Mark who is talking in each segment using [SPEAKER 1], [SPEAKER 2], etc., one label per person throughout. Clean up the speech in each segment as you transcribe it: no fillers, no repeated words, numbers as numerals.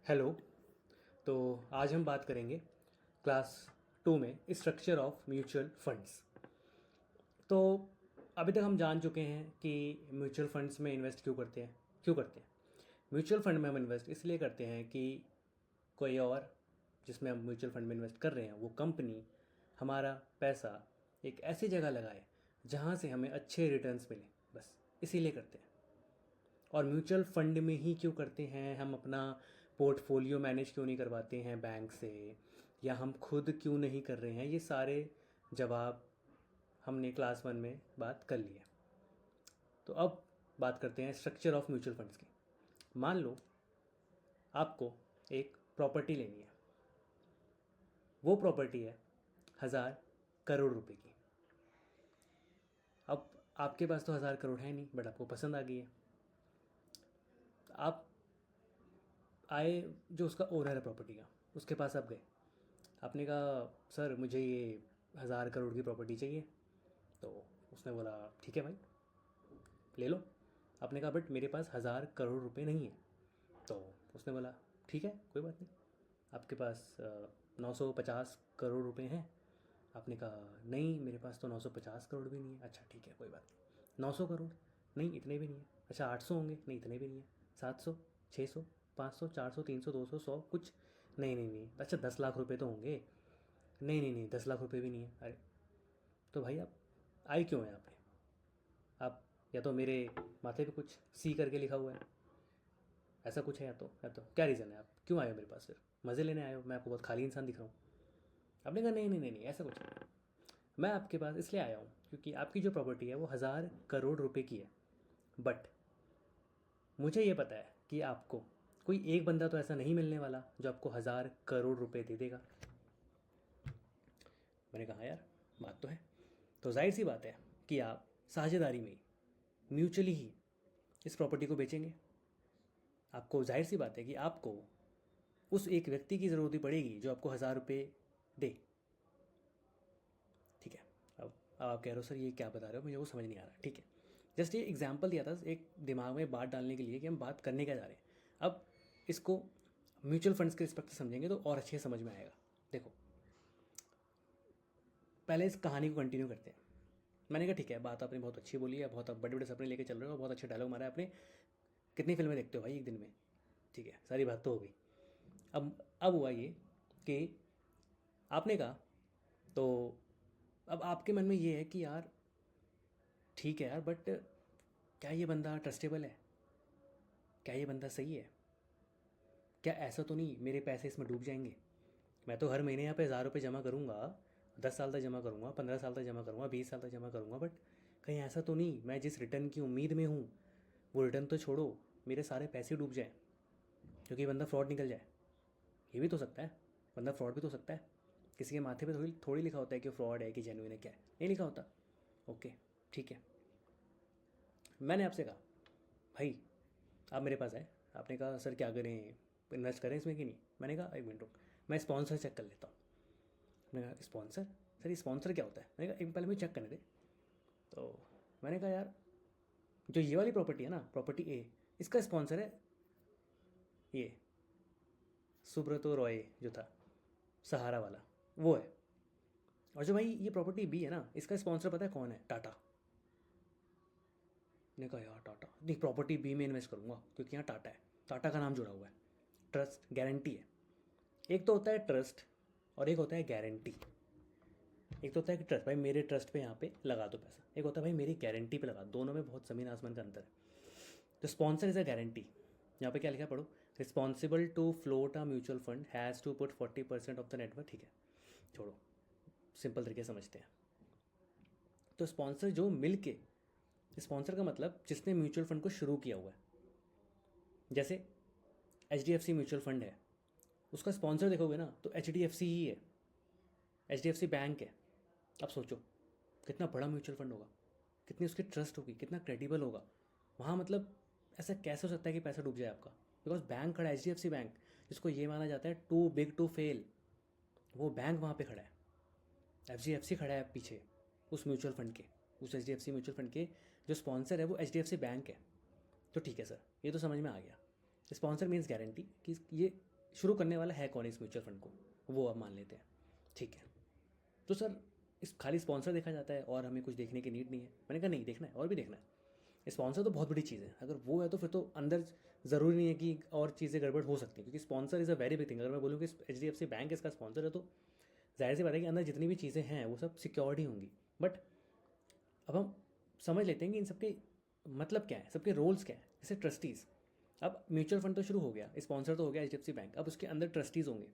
[SPEAKER 1] Hello. तो आज हम बात करेंगे क्लास 2 में स्ट्रक्चर ऑफ म्यूचुअल फंड्स। तो अभी तक हम जान चुके हैं कि म्यूचुअल फंड्स में इन्वेस्ट क्यों करते हैं। म्यूचुअल फंड में हम इन्वेस्ट इसलिए करते हैं कि कोई और जिसमें हम म्यूचुअल फंड में इन्वेस्ट कर रहे हैं वो कंपनी हमारा पैसा एक ऐसी जगह लगाए जहाँ से हमें अच्छे रिटर्न्स मिले, बस इसीलिए करते हैं। और म्यूचुअल फंड में ही क्यों करते हैं, हम अपना पोर्टफोलियो मैनेज क्यों नहीं करवाते हैं बैंक से, या हम खुद क्यों नहीं कर रहे हैं, ये सारे जवाब हमने क्लास 1 में बात कर लिए। तो अब बात करते हैं स्ट्रक्चर ऑफ म्यूचुअल फंड्स की। मान लो आपको एक प्रॉपर्टी लेनी है, वो प्रॉपर्टी है 1,000 करोड़ रुपए की। अब आपके पास तो 1,000 करोड़ है नहीं, बट आपको पसंद आ गई है। आप आए, जो उसका ओनर है प्रॉपर्टी का, उसके पास आप गए, आपने कहा सर मुझे ये 1,000 करोड़ की प्रॉपर्टी चाहिए। तो उसने बोला ठीक है भाई ले लो। आपने कहा बट मेरे पास 1,000 करोड़ रुपए नहीं है। तो उसने बोला ठीक है कोई बात नहीं, आपके पास 950 करोड़ रुपए हैं। आपने कहा नहीं मेरे पास तो 950 करोड़ भी नहीं है। अच्छा ठीक है कोई बात नहीं। 900 करोड़, नहीं इतने भी नहीं है। अच्छा 800 होंगे, नहीं इतने भी नहीं है। 700, 600, 500, 400, 300, 200, 100 कुछ, नहीं नहीं नहीं। अच्छा 10 लाख रुपए तो होंगे, नहीं नहीं नहीं 10 लाख रुपए भी नहीं है। अरे तो भाई आप आए क्यों हैं यहाँ पे? आप या तो मेरे माथे पे कुछ सी करके लिखा हुआ है, ऐसा कुछ है, या तो क्या रीज़न है, आप क्यों आए हो मेरे पास? फिर मज़े लेने आए हो? मैं आपको बहुत खाली इंसान दिख रहा हूँ? आपने कहा नहीं नहीं नहीं नहीं ऐसा कुछ नहीं। मैं आपके पास इसलिए आया हूँ क्योंकि आपकी जो प्रॉपर्टी है वो 1,000 करोड़ रुपए की है। बट मुझे ये पता है कि आपको कोई एक बंदा तो ऐसा नहीं मिलने वाला जो आपको 1,000 करोड़ रुपए दे देगा। मैंने कहा यार बात तो है। तो जाहिर सी बात है कि आप साझेदारी में ही, म्यूचुअली ही इस प्रॉपर्टी को बेचेंगे। आपको जाहिर सी बात है कि आपको उस एक व्यक्ति की ज़रूरत ही पड़ेगी जो आपको 1,000 रुपये दे। ठीक है। अब आप कह रहे हो सर ये क्या बता रहे हो, मुझे वो समझ नहीं आ रहा। ठीक है, जस्ट ये एग्जाम्पल दिया था एक दिमाग में बात डालने के लिए कि हम बात करने क्या जा रहे हैं। अब इसको म्यूचुअल फंड्स के रिस्पेक्ट से समझेंगे तो और अच्छे से समझ में आएगा। देखो पहले इस कहानी को कंटिन्यू करते हैं। मैंने कहा ठीक है बात आपने बहुत अच्छी बोली है, बहुत बड़े बड़े सपने लेके चल रहे हो, बहुत अच्छे डायलॉग मारा है आपने। कितनी फिल्में देखते हो भाई एक दिन में? ठीक है सारी बात तो हो गई। अब हुआ ये कि आपने कहा, तो अब आपके मन में ये है कि यार ठीक है यार, बट क्या ये बंदा ट्रस्टेबल है? क्या ये बंदा सही है? क्या ऐसा तो नहीं मेरे पैसे इसमें डूब जाएंगे? मैं तो हर महीने यहाँ पे 1,000 रुपये जमा करूँगा, 10 साल तक जमा करूँगा, 15 साल तक जमा करूँगा, 20 साल तक जमा करूँगा, बट कहीं ऐसा तो नहीं मैं जिस रिटर्न की उम्मीद में हूँ वो रिटर्न तो छोड़ो, मेरे सारे पैसे डूब जाएँ क्योंकि बंदा फ्रॉड निकल जाए। ये भी तो सकता है, बंदा फ्रॉड भी तो सकता है। किसी के माथे पे थोड़ी थोड़ी लिखा होता है कि फ्रॉड है कि जेन्युइन है, क्या है नहीं लिखा होता। ओके ठीक है। मैंने आपसे कहा भाई आप मेरे पास आए, आपने कहा सर क्या करें, इन्वेस्ट करें इसमें कि नहीं? मैंने कहा एक मिनट रुक, मैं स्पॉन्सर चेक कर लेता हूँ। मैंने कहा स्पॉन्सर? सर ये स्पॉन्सर क्या होता है? मैंने कहा एक पहले मुझे चेक करने दे। तो मैंने कहा यार जो ये वाली प्रॉपर्टी है ना, प्रॉपर्टी ए, इसका स्पॉन्सर है ये सुब्रतो रॉय जो था, सहारा वाला, वो है। और जो भाई ये प्रॉपर्टी बी है ना, इसका स्पॉन्सर पता है कौन है? टाटा। ने कहा यार टाटा नहीं, प्रॉपर्टी बी में इन्वेस्ट करूँगा क्योंकि यहाँ टाटा है, टाटा का नाम जुड़ा हुआ है, ट्रस्ट गारंटी है। एक तो होता है ट्रस्ट और एक होता है गारंटी। एक तो होता है कि ट्रस्ट, भाई मेरे ट्रस्ट पे यहाँ पे लगा दो पैसा, एक होता है भाई मेरी गारंटी पे लगा दो। दोनों में बहुत ज़मीन आसमान का अंतर है। तो स्पॉन्सर इज़ अ गारंटी। यहाँ पे क्या लिखा है पढ़ो, responsible to float a mutual fund has to put 40% of the network. ठीक है छोड़ो, सिंपल तरीके से समझते हैं। तो स्पॉन्सर जो मिल के, स्पॉन्सर का मतलब जिसने म्यूचुअल फंड को शुरू किया हुआ है। जैसे HDFC म्यूचुअल फंड है, उसका स्पॉन्सर देखोगे ना तो HDFC ही है, HDFC बैंक है। अब सोचो कितना बड़ा म्यूचुअल फंड होगा, कितनी उसकी ट्रस्ट होगी, कितना क्रेडिबल होगा वहाँ। मतलब ऐसा कैसे हो सकता है कि पैसा डूब जाए आपका? बिकॉज बैंक खड़ा है, HDFC बैंक, जिसको ये माना जाता है टू बिग टू फेल, वो बैंक वहाँ पे खड़ा है। HDFC खड़ा है पीछे उस म्यूचुअल फंड के, उस HDFC म्यूचुअल फंड के जो स्पॉन्सर है वो HDFC बैंक है। तो ठीक है सर ये तो समझ में आ गया। स्पॉन्सर मीन्स गारंटी कि ये शुरू करने वाला है कौन इस म्यूचुअल फंड को, वो अब मान लेते हैं, ठीक है। तो सर इस खाली स्पॉन्सर देखा जाता है और हमें कुछ देखने की नीड नहीं है। मैंने कहा नहीं, देखना है और भी देखना है। स्पॉन्सर तो बहुत बड़ी चीज़ है, अगर वो है तो फिर तो अंदर ज़रूरी नहीं है कि और चीज़ें गड़बड़ हो सकती हैं, क्योंकि sponsor is a very big thing. अगर मैं बोलूँ कि HDFC बैंक इसका स्पॉन्सर है तो जाहिर सी बात है कि अंदर जितनी भी चीज़ें हैं वो सब सिक्योर्ड ही होंगी। बट अब हम समझ लेते हैं कि इन सबके मतलब क्या है, सबके रोल्स क्या है। जैसे ट्रस्टीज़, अब म्यूचुअल फंड तो शुरू हो गया, स्पॉन्सर तो हो गया HDFC बैंक, अब उसके अंदर ट्रस्टीज़ होंगे।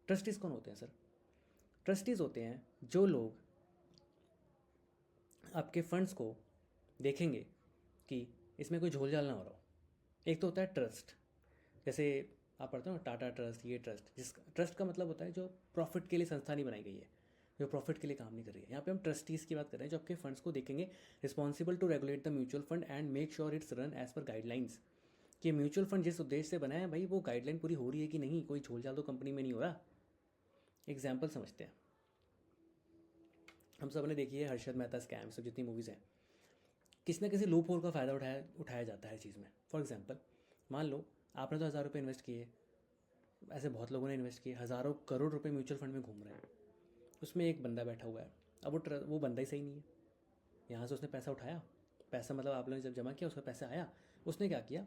[SPEAKER 1] ट्रस्टीज़ कौन होते हैं सर? ट्रस्टीज़ होते हैं जो लोग आपके फंड्स को देखेंगे कि इसमें कोई झोल झाल ना हो रहा हो। एक तो होता है ट्रस्ट, जैसे आप पढ़ते हो ना टाटा ट्रस्ट, ये ट्रस्ट, जिस ट्रस्ट का मतलब होता है जो प्रॉफिट के लिए संस्था नहीं बनाई गई है, जो प्रॉफिट के लिए काम नहीं कर रही है। यहाँ पे हम ट्रस्टीज़ की बात कर रहे हैं जो आपके फंड्स को देखेंगे, responsible to regulate the mutual fund and make sure it's run as per guidelines. कि म्यूचुअल फंड जिस उद्देश्य से बना है भाई वो गाइडलाइन पूरी हो रही है कि नहीं, कोई झोल झाल तो कंपनी में नहीं हो रहा। एग्जाम्पल समझते हैं, हम सब ने देखी है हर्षद मेहता स्कैम, सब जितनी मूवीज़ हैं, किसी ना किसी लूप होल का फ़ायदा उठाया जाता है हर चीज़ में। फॉर एग्जाम्पल मान लो आपने तो 1000 रुपये इन्वेस्ट किए, ऐसे बहुत लोगों ने इन्वेस्ट किए, हज़ारों करोड़ रुपए म्यूचुअल फंड में घूम रहे हैं। उसमें एक बंदा बैठा हुआ है, अब वो बंदा ही सही नहीं है। यहाँ से उसने पैसा उठाया, पैसा मतलब आप लोगों ने जब जमा किया उसका पैसा आया, उसने क्या किया,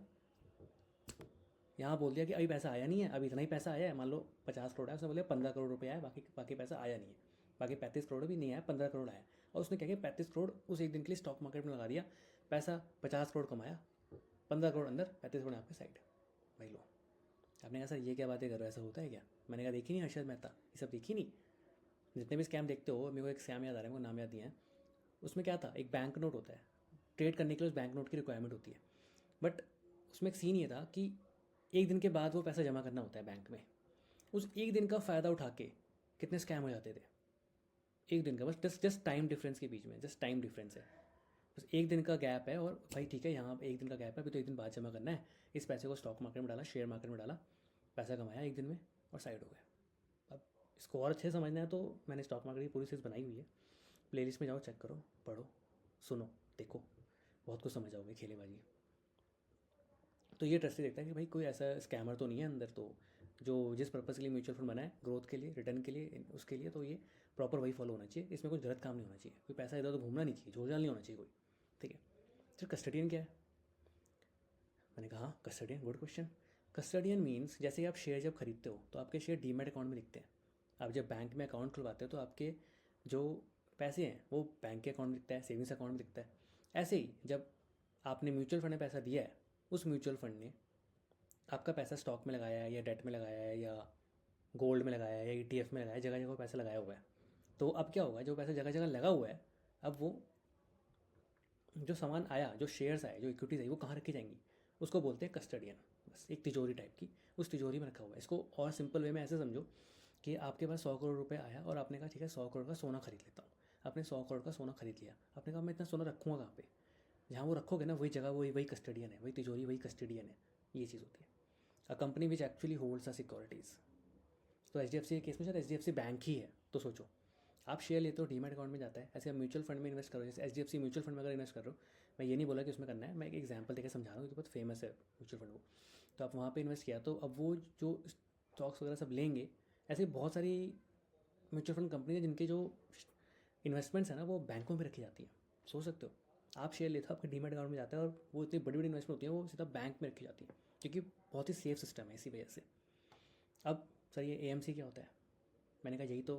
[SPEAKER 1] यहाँ बोल दिया कि अभी पैसा आया नहीं है, अभी इतना ही पैसा आया है। मान लो 50 करोड़ है, उसने बोला 15 करोड़ रुपये आया, बाकी बाकी पैसा आया नहीं है, बाकी 35 करोड़ भी नहीं आया, 15 करोड़ आया। और उसने क्या किया, 35 करोड़ उस एक दिन के लिए स्टॉक मार्केट में लगा दिया, पैसा 50 करोड़ कमाया, 15 करोड़ अंदर, 35 करोड़ यहाँ पे साइड। भाई लो, आपने कहा सर ये क्या बातें कर रहे हो, ऐसा होता है क्या? मैंने कहा देखी नहीं हर्षद मेहता, ये सब देखी नहीं? जितने भी स्कैम देखते हो, मेरे को एक स्कैम याद आ रहा है, मेरे को नाम याद नहीं है। उसमें क्या था, एक बैंक नोट होता है, ट्रेड करने के लिए उस बैंक नोट की रिक्वायरमेंट होती है। बट उसमें एक सीन ये था कि एक दिन के बाद वो पैसा जमा करना होता है बैंक में। उस एक दिन का फ़ायदा उठा के कितने स्कैम हो जाते थे, एक दिन का, बस जस्ट टाइम डिफरेंस के बीच में, जस्ट टाइम डिफरेंस है, बस एक दिन का गैप है। और भाई ठीक है, यहाँ एक दिन का गैप है, अभी तो एक दिन बाद जमा करना है। इस पैसे को स्टॉक मार्केट में डाला, शेयर मार्केट में डाला, पैसा कमाया एक दिन में और साइड हो गया। अब इसको और अच्छे से समझना है तो मैंने स्टॉक मार्केट की पूरी सीरीज़ बनाई हुई है, प्लेलिस्ट में जाओ, चेक करो, पढ़ो, सुनो, देखो, बहुत कुछ समझ आओगे खेलेबाजी। तो ये ट्रस्टी देखता है कि भाई कोई ऐसा स्कैमर तो नहीं है अंदर, तो जो जिस पर्पज़ के लिए म्यूचुअल फंड बना है, ग्रोथ के लिए, रिटर्न के लिए, उसके लिए, तो ये प्रॉपर वही फॉलो होना चाहिए। इसमें कुछ गलत काम नहीं होना चाहिए, कोई पैसा इधर तो घूमना नहीं चाहिए, झोलझाल नहीं होना चाहिए कोई, ठीक है। फिर कस्टडियन क्या है? मैंने कहा हाँ custodian, good question. Custodian means जैसे आप शेयर जब खरीदते हो तो आपके शेयर डीमैट अकाउंट में दिखते हैं। आप जब बैंक में अकाउंट खुलवाते हो तो आपके जो पैसे हैं वो बैंक के अकाउंट में दिखता है, सेविंग्स अकाउंट में दिखता है। ऐसे ही जब आपने म्यूचुअल फंड में पैसा दिया है, उस म्यूचुअल फंड ने आपका पैसा स्टॉक में लगाया है या डेट में लगाया है या गोल्ड में लगाया है या ETF में लगाया है, जगह जगह पैसा लगाया हुआ है। तो अब क्या होगा, जो पैसा जगह जगह लगा हुआ है, अब वो जो सामान आया, जो शेयर्स आए, जो इक्विटीज़ आई, वो कहाँ रखी जाएंगी, उसको बोलते हैं कस्टडियन। बस एक तिजोरी टाइप की, उस तिजोरी में रखा हुआ है। इसको और सिंपल वे में ऐसे समझो कि आपके पास 100 करोड़ रुपए आया और आपने कहा ठीक है 100 करोड़ का सोना खरीद लेता हूँ। आपने 100 करोड़ का सोना खरीद लिया, आपने कहा मैं इतना सोना रखूँगा कहाँ पे? जहाँ वो रखोगे ना वही जगह, वही वही कस्टडियन है, वही तिजोरी, वही कस्टडियन है। ये चीज़ होती है a company which actually holds a securities. तो HDFC के केस में शायद HDFC बैंक ही है। तो सोचो, आप शेयर लेते हो, डीमैट अकाउंट में जाता है, ऐसे आप म्यूचुअल फंड में इन्वेस्ट करो, जैसे HDFC म्यूचुअल फंड में अगर इन्वेस्ट कर रहे हो, मैं ये नहीं बोला कि उसमें करना है, मैं एक एग्जांपल देकर समझा रहा हूँ, तो बहुत फेमस है म्यूचुअल फंड वो। तो आप वहाँ पे इन्वेस्ट किया, तो अब वो जो स्टॉक्स वगैरह सब लेंगे, ऐसे बहुत सारी म्यूचुअल फंड कंपनी है जिनके जो इन्वेस्टमेंट्स है ना वो बैंकों में रखी जाती है। सोच सकते हो, आप शेयर लेते हो, आपके डीमैट अकाउंट में जाता है, और वो इतनी बड़ी बड़ी इन्वेस्टमेंट होती है वो सीधा बैंक में रखी जाती है, क्योंकि बहुत ही सेफ सिस्टम है इसी वजह से। अब सर ये AMC क्या होता है? मैंने कहा यही तो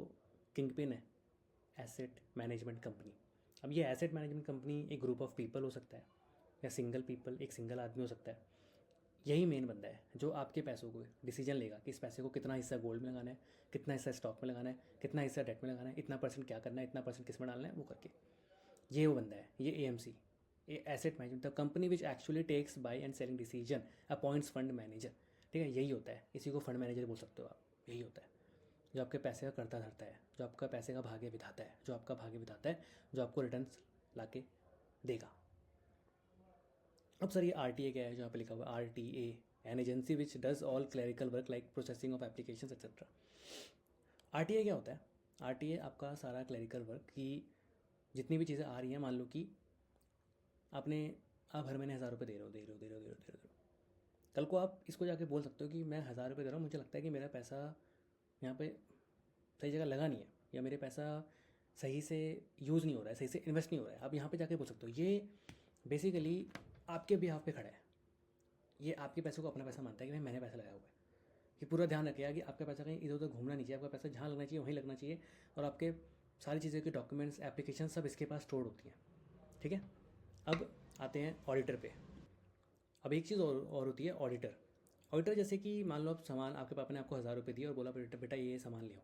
[SPEAKER 1] किंग पिन है, एसेट मैनेजमेंट कंपनी। अब ये एसेट मैनेजमेंट कंपनी एक ग्रुप ऑफ पीपल हो सकता है या सिंगल पीपल, एक सिंगल आदमी हो सकता है। यही मेन बंदा है जो आपके पैसों को डिसीजन लेगा कि इस पैसे को कितना हिस्सा गोल्ड में लगाना है, कितना हिस्सा स्टॉक में लगाना है, कितना हिस्सा डेट में लगाना है, इतना परसेंट क्या करना है, इतना परसेंट किस में डालना है, वो करके। ये वो बंदा है, ये AMC, ये asset management, the company which actually takes buy and selling decision, appoints fund manager. ठीक है, यही होता है, इसी को फंड मैनेजर बोल सकते हो आप। यही होता है जो आपके पैसे का करता धरता है, जो आपका पैसे का भाग्य विधाता है, जो आपका भाग्य विधाता है, जो आपको रिटर्न्स ला के देगा। अब सर ये RTA क्या है, जो यहाँ पे लिखा हुआ है RTA, an agency which does all clerical work like processing of application etcetera. RTA क्या होता है? RTA आपका सारा क्लरिकल वर्क की जितनी भी चीज़ें आ रही हैं, मान लो कि आपने, आप हर महीने 1000 रुपये दे रहे हो, कल को आप इसको जाके बोल सकते हो कि मैं 1000 रुपये दे रहा हूँ, मुझे लगता है कि मेरा पैसा यहाँ पे सही जगह लगा नहीं है, या मेरे पैसा सही से यूज़ नहीं हो रहा है, सही से इन्वेस्ट नहीं हो रहा है, आप यहाँ पे जाके बोल सकते हो। ये बेसिकली आपके बिहाफ पे खड़ा है, ये आपके पैसों को अपना पैसा मानता है कि भाई मैंने पैसा लगाया हुआ है। ये पूरा ध्यान रखेगा कि आपका पैसा कहीं इधर उधर घूमना नहीं चाहिए, आपका पैसा जहाँ लगना चाहिए वहीं लगना चाहिए, और आपके सारी चीज़ों के डॉक्यूमेंट्स, एप्लीकेशन सब इसके पास स्टोर होती हैं। ठीक है, अब आते हैं ऑडिटर पे। अब एक चीज़ और होती है ऑडिटर। ऑडिटर जैसे कि मान लो आप सामान, आपके पापा ने आपको 1000 रुपये दिए और बोला बेटा बेटा ये सामान ले आओ।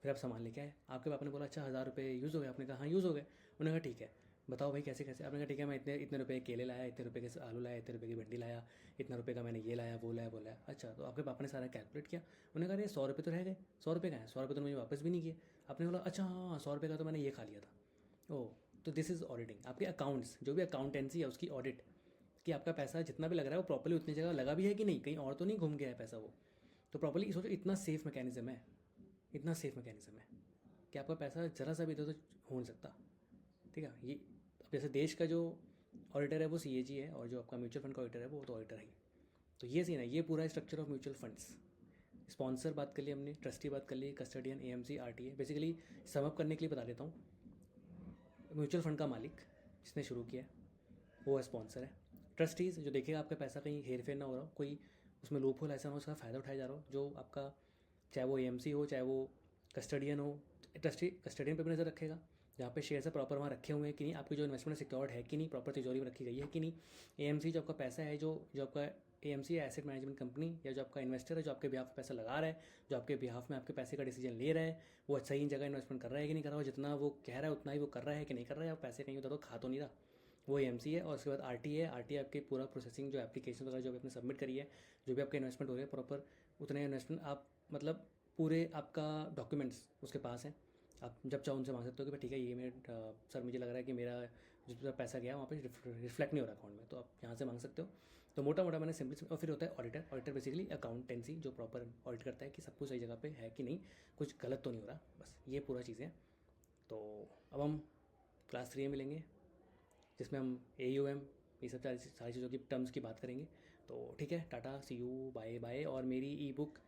[SPEAKER 1] फिर आप सामान लेके आए, आपके पापा ने बोला अच्छा 1000 रुपये यूज़ हो गए, आपने कहा हाँ यूज़ हो गए। उन्होंने कहा ठीक है बताओ भाई कैसे कैसे, आपने कहा ठीक है मैं इतने इतने रुपए के केले लाया, इतने रुपए के आलू लाया, इतने रुपए की भिंडी लाया, इतना रुपए का मैंने ये लाया वो लाया वो लाया। अच्छा, तो आपके पापा ने सारा कैलकुलेट किया, उन्होंने कहा ये 100 रुपये तो रह गए, 100 रुपये का है, 100 रुपये तो मुझे वापस भी नहीं किए। आपने बोला अच्छा हाँ 100 रुपये का तो मैंने ये खा लिया था। ओह, तो दिस इज़ ऑडिटिंग। आपके अकाउंट्स, जो भी अकाउंटेंसी है उसकी ऑडिट, कि आपका पैसा जितना भी लग रहा है वो प्रॉपर्ली उतनी जगह लगा भी है कि नहीं, कहीं और तो नहीं घूम गया है पैसा वो। तो प्रॉपर्ली सोचो, इतना सेफ मैकेनिज्म है, इतना सेफ मैकेनिज्म है कि आपका पैसा ज़रा सा भी इधर उधर हो नहीं सकता। ठीक है, ये अब जैसे देश का जो ऑडिटर है वो CAG है, और जो आपका म्यूचुअल फंड का ऑडिटर है वो तो ऑडिटर है ही। तो ये सीन है, ये पूरा structure of mutual funds. Sponsor बात कर ली हमने, ट्रस्टी बात कर ली, custodian, AMC, RTA। Basically sum up करने के लिए बता देता हूँ, म्यूचुअल फंड का मालिक जिसने शुरू किया है वो है स्पॉन्सर है। ट्रस्टीज़ जो देखेगा आपका पैसा कहीं हेर फेर ना हो रहा हो, कोई उसमें लूप होल ऐसा ना हो उसका फ़ायदा उठाया जा रहा हो, जो आपका चाहे वो AMC हो चाहे वो कस्टडियन हो, ट्रस्टी कस्टडियन पर भी नज़र रखेगा, जहाँ पे शेयर से प्रॉपर वहाँ रखे हुए हैं कि नहीं, आपकी जो इन्वेस्टमेंट सिक्योर्ड है कि नहीं, प्रॉपर तिजोरी में रखी गई है कि नहीं। AMC जो आपका पैसा है, जो जो आपका AMC है एसेट मैनेजमेंट कंपनी, या जो आपका इन्वेस्टर है जो आपके बिहाफ में पैसा लगा रहा है, जो आपके बिहाफ में आपके पैसे का डिसीजन ले रहा है, वो सही जगह इन्वेस्टमेंट कर रहा है कि नहीं कर रहा है, जितना वो कह रहा है उतना ही वो कर रहा है कि नहीं कर रहा है, और पैसे कहीं उधर खा तो नहीं रहा, वो AMC है। और उसके बाद RTA है। RTA आपके पूरा प्रोसेसिंग, जो एप्लीकेशन वगैरह जो आपने सबमिट करी है, जो भी आपका इन्वेस्टमेंट हो रहा है प्रॉपर उतने इन्वेस्टमेंट आप मतलब पूरे आपका डॉक्यूमेंट्स उसके पास हैं। आप जब चाहो उनसे मांग सकते हो कि भाई ठीक है ये मेरे सर मुझे लग रहा है कि मेरा जिस पर पैसा गया वहाँ पे रिफ्लेक्ट नहीं हो रहा अकाउंट में, तो आप यहाँ से मांग सकते हो। तो मोटा मोटा मैंने सिंपली, और फिर होता है ऑडिटर। ऑडिटर बेसिकली अकाउंटेंसी जो प्रॉपर ऑडिट करता है कि सब कुछ सही जगह पे है कि नहीं, कुछ गलत तो नहीं हो रहा, बस ये पूरा चीज़ें हैं। तो अब हम क्लास 3 में मिलेंगे, जिसमें हम AUM ये सब सारी चीज़ों की टर्म्स की बात करेंगे। तो ठीक है, टाटा, सी यू, बाय बाय। और मेरी E-बुक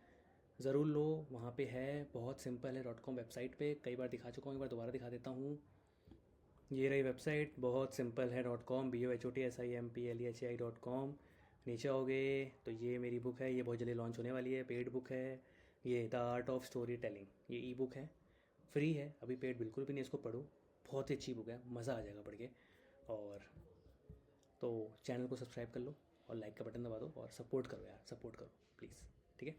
[SPEAKER 1] ज़रूर लो, वहाँ पे है, बहुत सिंपल है, .com वेबसाइट पे कई बार दिखा चुका हूँ, एक बार दोबारा दिखा देता हूँ। ये रही वेबसाइट, बहुत सिंपल है, .com, BOHOTSIMPLEHI.com। नीचे आओगे तो ये मेरी बुक है, ये बहुत जल्दी लॉन्च होने वाली है, पेड बुक है। ये the art of story telling, ये E-बुक है, फ्री है, अभी पेड बिल्कुल भी नहीं, इसको पढ़ो, बहुत ही अच्छी बुक है, मज़ा आ जाएगा पढ़ के। और तो चैनल को सब्सक्राइब कर लो और लाइक का बटन दबा दो और सपोर्ट करो यार, सपोर्ट करो प्लीज़। ठीक है।